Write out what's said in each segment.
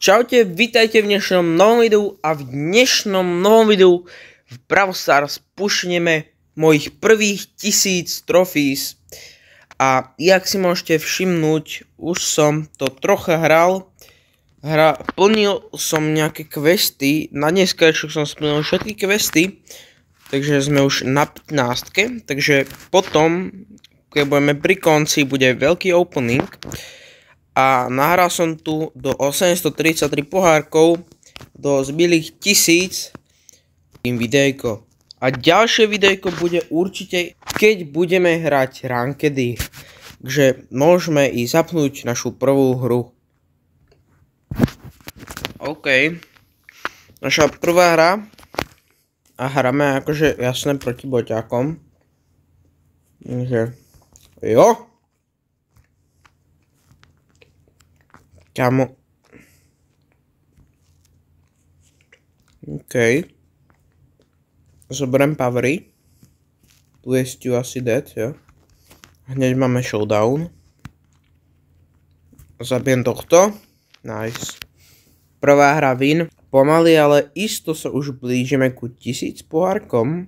Čaute, vítajte v dnešnom novom videu a v dnešnom novom videu v Brawl Stars pušneme mojich prvých 1000 trofees. A jak si môžete všimnúť, už som to trocha hral. Plnil som nejaké questy, na dneska som splnil všetky questy, takže sme už na 15, takže potom, keď budeme pri konci, bude veľký opening. A nahral som tu do 833 pohárkov, do zbylých 1000 videjko. A ďalšie videjko bude určite, keď budeme hrať rankedy. Takže môžeme i zapnúť našu prvú hru. OK. Naša prvá hra. A hráme akože jasné proti boťákom. Takže jo. Kámo. OK. Zoberiem powery. Tu je Stu asi dead, jo. Hneď máme showdown. Zabijem tohto. Nice. Prvá hra win. Pomaly, ale isto sa už blížime ku 1000 pohárkom.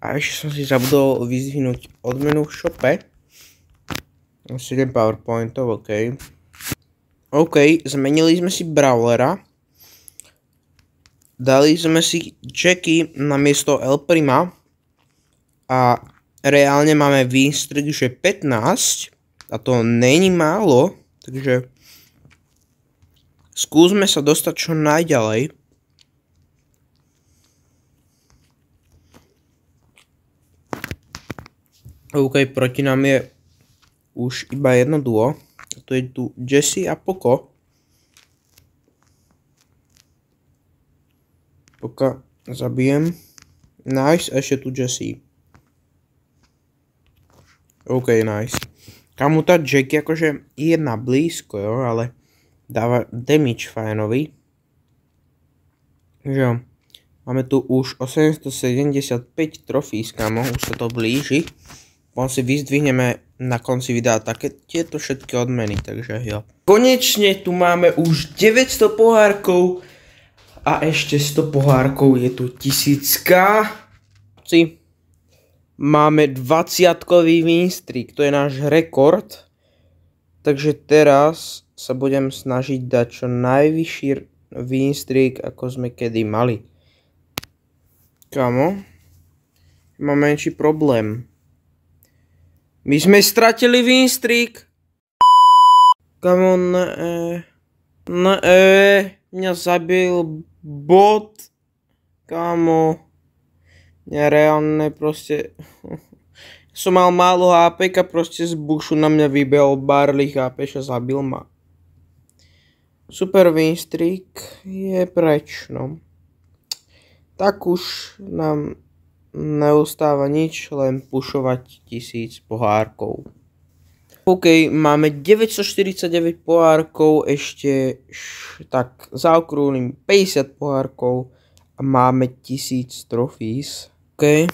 A ešte som si zabudol vyzvinúť odmenu v shope. 7 powerpointov, OK. OK, zmenili sme si Brawlera. Dali sme si Jackie namiesto El Prima. A reálne máme win streak, že 15. A to není málo. Takže skúsme sa dostať čo najďalej. OK, proti nám je už iba jedno duo. To je tu Jessie a Poco. Poka zabijem. Nice, ešte tu Jessie. OK, nice. Kamu tá Jackie akože je na blízko, jo, ale dáva damage fajnový. Takže máme tu už 875 trofís, kamo, už sa to blíži. Potom si vyzdvihneme na konci videa také tieto všetky odmeny, takže jo. Konečne tu máme už 900 pohárkov a ešte 100 pohárkov je tu 1000. Máme 20-kový win streak, to je náš rekord. Takže teraz sa budem snažiť dať čo najvyšší win streak, ako sme kedy mali. Kamo, mám menší problém. My sme stratili win streak. Kamo, mňa zabil bot. Kamo, nereálne proste. Som mal málo HP a proste z bushu na mňa vybehol Barley HP a zabil ma. Super win streak je preč, no. Tak už nám neustáva nič, len pušovať 1000 pohárkov. OK, máme 949 pohárkov, ešte tak zaokrúhlim 50 pohárkov a máme 1000 trofís. OK,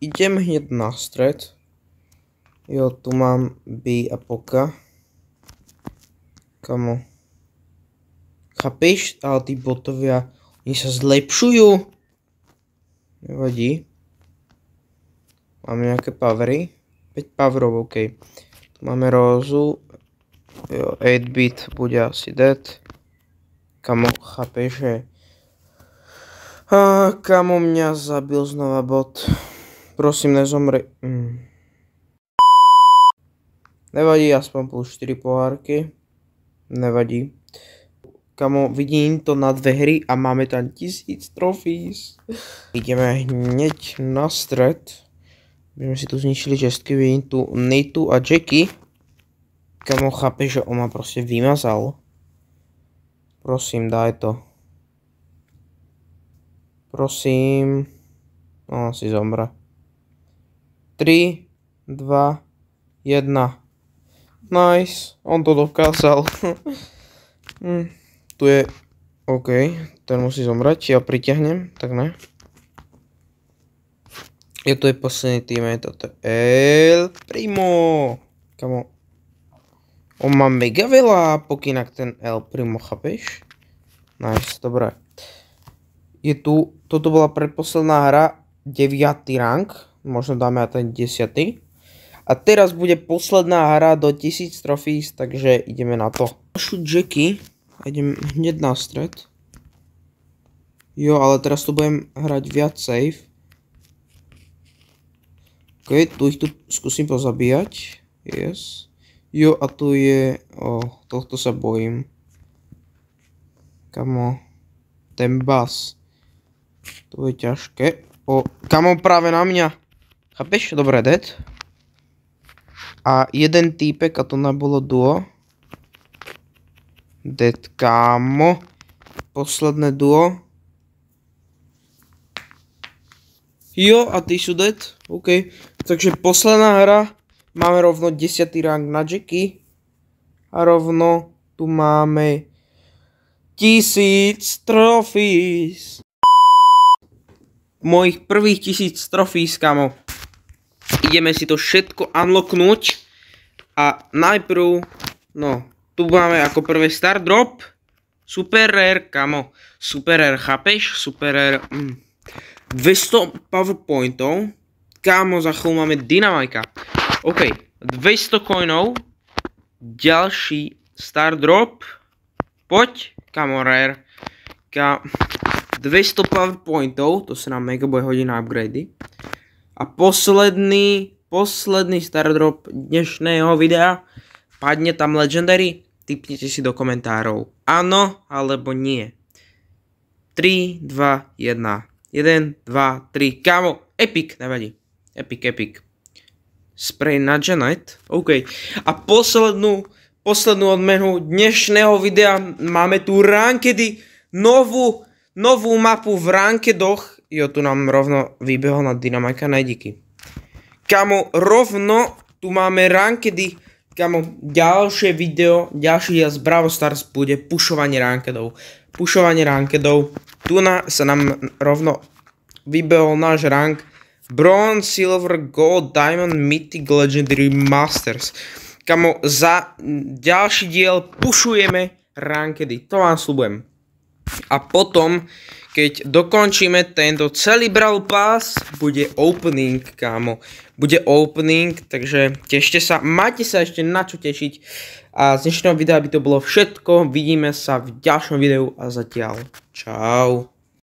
idem hneď na stred. Jo, tu mám B a Poka. Kamo. Chápeš? Ale tí botovia, oni sa zlepšujú. Nevadí. Máme nejaké powery. 5 powerov, OK. Tu máme Rózu. Jo, 8-bit bude asi dead. Kamo, chápeš, že... Kamo, mňa zabil znova bot. Prosím, nezomri. Nevadí, aspoň plus 4 pohárky. Nevadí. Kamo, vidím to na 2 hry a máme tam 1000 trofís. Ideme hneď na stred. My sme si tu zničili čestky, vidím tu Nitu a Jackie. Kamo, chápe, že on ma proste vymazal. Prosím, daj to. Prosím. No, si zomre. 3, 2, 1. Nice, on to dokázal. Tu je... OK, ten musí zomrať, ja pritiahnem, tak ne. Je to je posledný teammate, toto je El Primo. Kamo. On má mega veľa, pokinak ten El Primo, chápeš? Nice, dobré. Toto bola predposledná hra, 9. rank, možno dáme aj ten 10. A teraz bude posledná hra do 1000 trofees, takže ideme na to. Našu Jackie a idem hneď na stred. Jo, ale teraz tu budem hrať viac safe. Ok, tu ich tu skúsim pozabíjať. Yes. Jo, a tu je... tohto sa bojím. Kamo, ten bas. To je ťažké. Kamo, práve na mňa. Chápeš? Dobre, dead. A jeden týpek, a to nebolo duo. Dead, kamo. Posledné duo. Jo, a ty sú dead. OK. Takže posledná hra. Máme rovno 10. rank na Jackie. A rovno tu máme 1000 trophies. Mojich prvých 1000 trophies, kamo. Ideme si to všetko unlocknúť. A najprv, no, tu máme ako prvé star drop. Super rare, kamo. Super rare, chápeš? Super rare. 200 powerpointov. Kámo, za chvíľu máme dynamajka. OK, 200 coinov. Ďalší star drop. Poď, kamo, rare. 200 powerpointov. To sa nám mega bude hodiť na upgrady. A posledný star drop dnešného videa. Padne tam legendary. Tipnite si do komentárov. Áno, alebo nie. 3, 2, 1. 1, 2, 3, kámo, epic, nevadí, epic. Spray na Janet, OK. A poslednú odmenu dnešného videa, máme tu rankedy, novú mapu v rankedoch. Jo, tu nám rovno vybehol na dynamajka, najdiky. Kámo, rovno tu máme rankedy, kámo, ďalšie video, ďalší z Brawl Stars bude pušovanie rankedov. Tu sa nám rovno vybehol náš rank Bronze, Silver, Gold, Diamond, Mythic, Legendary, Masters. Kamo, za ďalší diel pušujeme rankedy, to vám sľubujem. A potom, keď dokončíme tento celý Brawl Pass, bude opening, kámo. Bude opening, takže tešte sa, máte sa ešte na čo tešiť. A z dnešného videa by to bolo všetko. Vidíme sa v ďalšom videu a zatiaľ čau.